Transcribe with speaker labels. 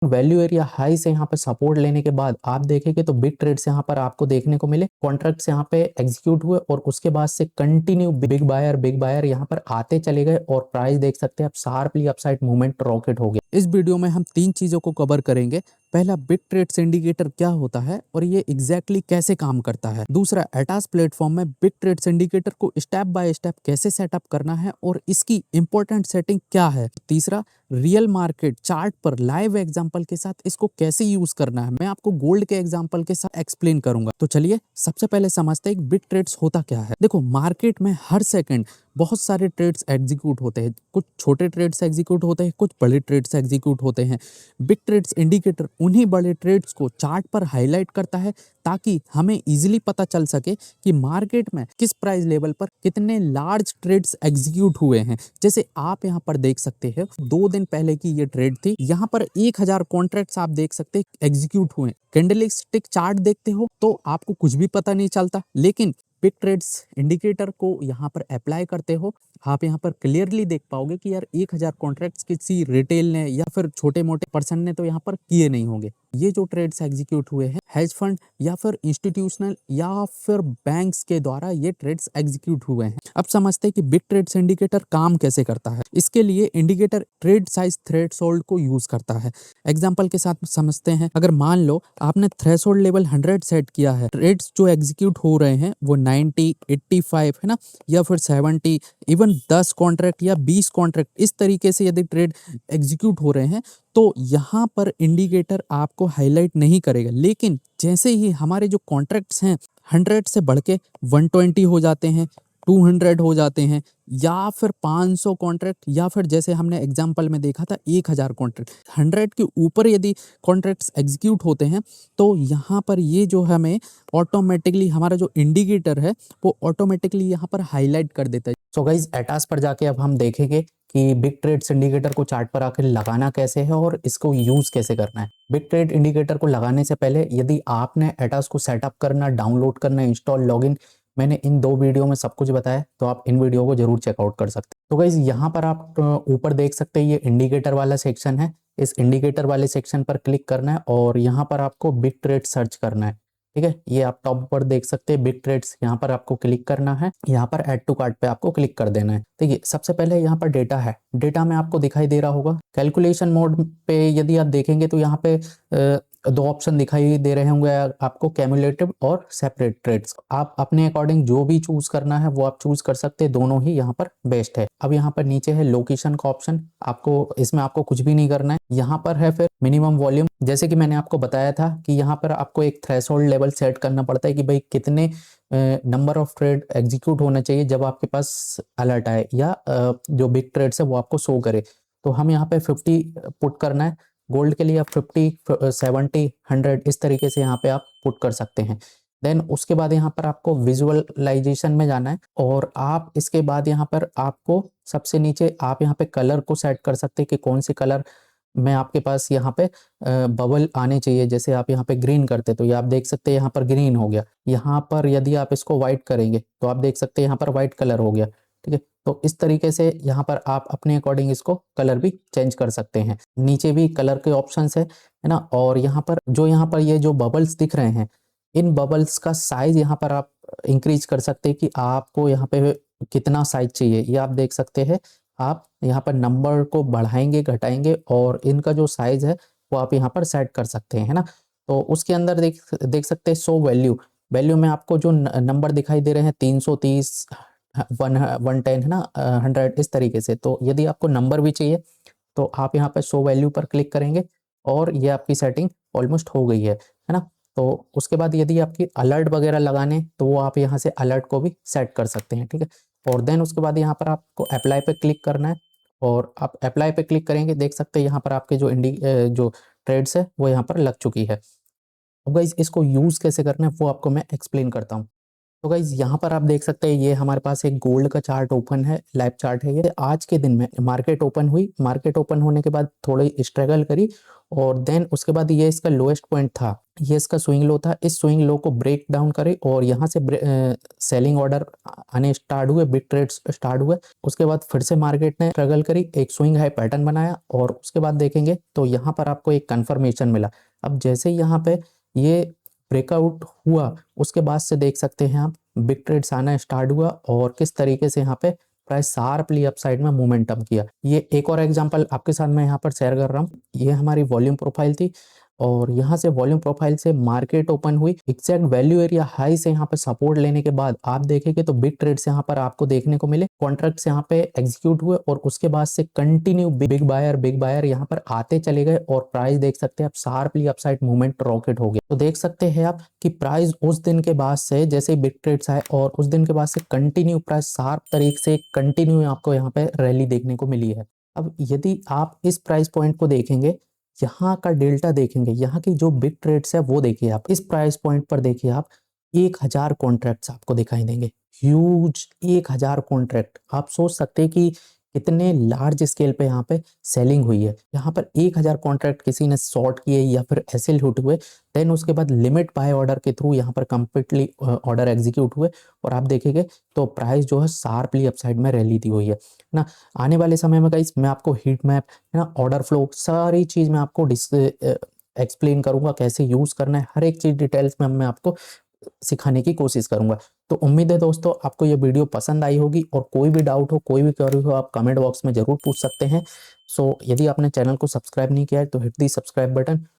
Speaker 1: Value area high से यहाँ पे सपोर्ट लेने के बाद आप देखेंगे तो बिग ट्रेड्स यहाँ पर आपको देखने को मिले, कॉन्ट्रैक्ट्स यहाँ पे एग्जीक्यूट हुए और उसके बाद से कंटिन्यू बिग बायर यहाँ पर आते चले गए और प्राइस देख सकते हैं आप शार्पली अपसाइड मूवमेंट रॉकेट हो गया। इस वीडियो में हम 3 चीजों को कवर करेंगे। पहला, बिग ट्रेड्स इंडिकेटर क्या होता है और ये एग्जैक्टली कैसे काम करता है। दूसरा, एटास प्लेटफॉर्म में बिग ट्रेड्स इंडिकेटर को स्टेप बाय स्टेप कैसे सेटअप करना है और इसकी इंपॉर्टेंट सेटिंग क्या है। तीसरा, रियल मार्केट चार्ट पर लाइव एग्जांपल के साथ इसको कैसे यूज करना है, मैं आपको गोल्ड के एग्जांपल के साथ एक्सप्लेन करूंगा। तो चलिए सबसे पहले समझते हैं बिग ट्रेड्स होता क्या है। देखो, मार्केट में हर सेकंड बहुत सारे ट्रेड्स एग्जीक्यूट होते हैं। कुछ छोटे ट्रेड्स एग्जीक्यूट होते हैं, कुछ बड़े ट्रेड्स एग्जीक्यूट होते हैं। बिग ट्रेड्स इंडिकेटर उन्हीं बड़े ट्रेड्स को चार्ट पर हाईलाइट करता है ताकि हमें इजीली पता चल सके कि मार्केट में किस प्राइस लेवल पर कितने लार्ज ट्रेड्स एग्जीक्यूट हुए हैं। जैसे आप यहाँ पर देख सकते हैं 2 दिन पहले की ये ट्रेड थी, यहाँ पर 1000 कॉन्ट्रैक्ट्स आप देख सकते हैं एग्जीक्यूट हुए। कैंडलस्टिक चार्ट देखते हो तो आपको कुछ भी पता नहीं चलता, लेकिन बिग ट्रेड्स इंडिकेटर को यहाँ पर अप्लाई करते हो, आप यहाँ पर क्लियरली देख पाओगे कि यार 1000 कॉन्ट्रैक्ट्स किसी रिटेल ने या फिर छोटे मोटे पर्सन ने तो यहाँ पर किए नहीं होंगे। ये जो ट्रेड्स एग्जीक्यूट हुए हैं हेज फंड या फिर इंस्टीट्यूशनल या फिर बैंक्स के द्वारा ये ट्रेड्स एग्जीक्यूट हुए हैं। अब समझते हैं कि बिग ट्रेड्स इंडिकेटर काम कैसे करता है। इसके लिए इंडिकेटर ट्रेड साइज थ्रेशोल्ड को यूज करता है। एग्जाम्पल के साथ समझते हैं। अगर मान लो आपने थ्रेशोल्ड लेवल 100 सेट किया है, ट्रेड्स जो एग्जीक्यूट हो रहे हैं वो 90, 85 है ना, या फिर 70, इवन 10 कॉन्ट्रैक्ट या 20 कॉन्ट्रैक्ट, इस तरीके से यदि ट्रेड एग्जीक्यूट हो रहे हैं तो यहाँ पर इंडिकेटर आपको हाईलाइट नहीं करेगा। लेकिन जैसे ही हमारे जो कॉन्ट्रैक्ट्स हैं 100 से बढ़ के 120 हो जाते हैं, 200 हो जाते हैं, या फिर 500 कॉन्ट्रैक्ट, या फिर जैसे हमने एग्जांपल में देखा था 1000 कॉन्ट्रैक्ट, 100 के ऊपर यदि कॉन्ट्रैक्ट्स एग्जीक्यूट होते हैं तो यहाँ पर ये जो हमें ऑटोमेटिकली हमारा जो इंडिकेटर है वो ऑटोमेटिकली यहाँ पर हाईलाइट कर देता है। सो गाइस, एटास पर जाके अब हम देखेंगे कि बिग ट्रेड्स इंडिकेटर को चार्ट पर आकर लगाना कैसे है और इसको यूज कैसे करना है। बिग ट्रेड इंडिकेटर को लगाने से पहले यदि आपने एटास को सेटअप करना, डाउनलोड करना, इंस्टॉल, लॉगिन, मैंने इन 2 वीडियो में सब कुछ बताया, तो आप इन वीडियो को जरूर चेकआउट कर सकते हैं। तो गाइस, यहाँ पर आप ऊपर देख सकते हैं ये इंडिकेटर वाला सेक्शन है। इस इंडिकेटर वाले सेक्शन पर क्लिक करना है और यहाँ पर आपको बिग ट्रेड सर्च करना है। ठीक है, ये आप टॉप पर देख सकते हैं बिग ट्रेड्स, यहाँ पर आपको क्लिक करना है। यहाँ पर ऐड टू कार्ट पे आपको क्लिक कर देना है। देखिए, सबसे पहले यहाँ पर डेटा है। डेटा में आपको दिखाई दे रहा होगा कैलकुलेशन मोड पे यदि आप देखेंगे तो यहाँ पे 2 ऑप्शन दिखाई दे रहे होंगे आपको, कैमुलेटिव और सेपरेट ट्रेड्स। आप अपने अकॉर्डिंग जो भी चूज करना है वो आप चूज कर सकते हैं, दोनों ही यहाँ पर बेस्ट है। अब यहाँ पर नीचे है लोकेशन का ऑप्शन, आपको इसमें आपको कुछ भी नहीं करना है। यहाँ पर है फिर मिनिमम वॉल्यूम, जैसे कि मैंने आपको बताया था कि यहाँ पर आपको एक थ्रेशोल्ड लेवल सेट करना पड़ता है कि भाई कितने नंबर ऑफ ट्रेड एग्जीक्यूट होना चाहिए जब आपके पास अलर्ट आए या जो बिग ट्रेड्स है वो आपको शो करे। तो हम यहाँ पे 50 पुट करना है। गोल्ड के लिए आप 50, 70, 100 इस तरीके से यहाँ पे आप पुट कर सकते हैं। देन उसके बाद यहाँ पर आपको विजुअलाइजेशन में जाना है और आप इसके बाद यहाँ पर आपको सबसे नीचे आप यहाँ पे कलर को सेट कर सकते हैं कि कौन से कलर में आपके पास यहाँ पे बबल आने चाहिए। जैसे आप यहाँ पे ग्रीन करते तो ये आप देख सकते हैं यहाँ पर ग्रीन हो गया। यहाँ पर यदि आप इसको व्हाइट करेंगे तो आप देख सकते हैं यहाँ पर व्हाइट कलर हो गया। ठीक है, तो इस तरीके से यहाँ पर आप अपने अकॉर्डिंग इसको कलर भी चेंज कर सकते हैं। नीचे भी कलर के ऑप्शंस है ना। और यहाँ पर ये जो बबल्स दिख रहे हैं, इन बबल्स का साइज यहाँ पर आप इंक्रीज कर सकते हैं कि आपको यहाँ पे कितना साइज चाहिए। ये आप देख सकते हैं, आप यहाँ पर नंबर को बढ़ाएंगे, घटाएंगे और इनका जो साइज है वो आप यहाँ पर सेट कर सकते हैं, है ना। तो उसके अंदर देख सकते हैं शो वैल्यू। वैल्यू में आपको जो नंबर दिखाई दे रहे हैं 330, 110 है ना, 100 इस तरीके से। तो यदि आपको नंबर भी चाहिए तो आप यहाँ पर शो वैल्यू पर क्लिक करेंगे और ये आपकी सेटिंग ऑलमोस्ट हो गई है ना। तो उसके बाद यदि आपकी अलर्ट वगैरह लगाने तो वो आप यहाँ से अलर्ट को भी सेट कर सकते हैं। ठीक है, और देन उसके बाद यहाँ पर आपको अप्लाई पे क्लिक करना है और आप अप्लाई पे क्लिक करेंगे, देख सकते हैं यहाँ पर आपके जो ट्रेड्स है वो यहाँ पर लग चुकी है। अब गाइस, इसको यूज कैसे करना है वो आपको मैं एक्सप्लेन करता हूँ। तो गाइज यहाँ पर आप देख सकते हैं ये हमारे पास एक गोल्ड का चार्ट ओपन है, लाइव चार्ट है ये। आज के दिन में मार्केट ओपन हुई, मार्केट ओपन होने के बाद थोड़ी स्ट्रगल करी और देन उसके बाद ये इसका लोएस्ट पॉइंट था, ये इसका स्विंग लो था। इस स्विंग लो को ब्रेक डाउन करे और यहाँ से सेलिंग ऑर्डर आने स्टार्ट हुए, बिग ट्रेड्स स्टार्ट हुए। उसके बाद फिर से मार्केट ने स्ट्रगल करी, एक स्विंग हाई पैटर्न बनाया और उसके बाद देखेंगे तो यहाँ पर आपको एक कंफर्मेशन मिला। अब जैसे यहाँ पे ये ब्रेकआउट हुआ उसके बाद से देख सकते हैं आप बिग ट्रेड्स आना स्टार्ट हुआ और किस तरीके से यहाँ पे प्राइस शार्पली अपसाइड में मोमेंटम किया। ये एक और एग्जांपल आपके साथ मैं यहाँ पर शेयर कर रहा हूँ। ये हमारी वॉल्यूम प्रोफाइल थी और यहाँ से वॉल्यूम प्रोफाइल से मार्केट ओपन हुई, एग्जैक्ट वैल्यू एरिया हाई से यहाँ पे सपोर्ट लेने के बाद आप देखेंगे तो बिग ट्रेड्स यहाँ पर आपको देखने को मिले, कॉन्ट्रैक्ट्स यहाँ पे एग्जीक्यूट हुए और उसके बाद से कंटिन्यू बिग बायर यहाँ पर आते चले गए और प्राइस देख सकते हैं आप शार्पली अपसाइड मूवमेंट रॉकेट हो गया। तो देख सकते हैं आप कि प्राइस उस दिन के बाद से जैसे बिग ट्रेड्स आए और उस दिन के बाद से कंटिन्यू प्राइस शार्प तरीके से कंटिन्यू आपको यहाँ पे रैली देखने को मिली है। अब यदि आप इस प्राइस पॉइंट को देखेंगे, यहाँ का डेल्टा देखेंगे, यहाँ की जो बिग ट्रेड्स है वो देखिए आप, इस प्राइस पॉइंट पर देखिए आप 1000 कॉन्ट्रैक्ट्स आपको दिखाई देंगे, ह्यूज 1000 कॉन्ट्रैक्ट। आप सोच सकते हैं कि कितने लार्ज स्केल पे यहाँ पे सेलिंग हुई है। यहाँ पर 1000 कॉन्ट्रैक्ट किसी ने शॉर्ट किए या फिर ऐसे लूट हुए, देन उसके बाद लिमिट बाय ऑर्डर के थ्रू यहाँ पर कंप्लीटली ऑर्डर एग्जीक्यूट हुए और आप देखेंगे तो प्राइस जो है शार्पली अपसाइड में रैली दी हुई है ना। आने वाले समय में गाइस मैं आपको हीट मैप है ना, ऑर्डर फ्लो, सारी चीज़ मैं आपको एक्सप्लेन करूंगा कैसे यूज़ करना है, हर एक चीज़ डिटेल्स में मैं आपको सिखाने की कोशिश करूंगा। तो उम्मीद है दोस्तों आपको ये वीडियो पसंद आई होगी और कोई भी डाउट हो, कोई भी क्वेरी हो, आप कमेंट बॉक्स में ज़रूर पूछ सकते हैं। सो यदि आपने चैनल को सब्सक्राइब नहीं किया है तो हिट दी सब्सक्राइब बटन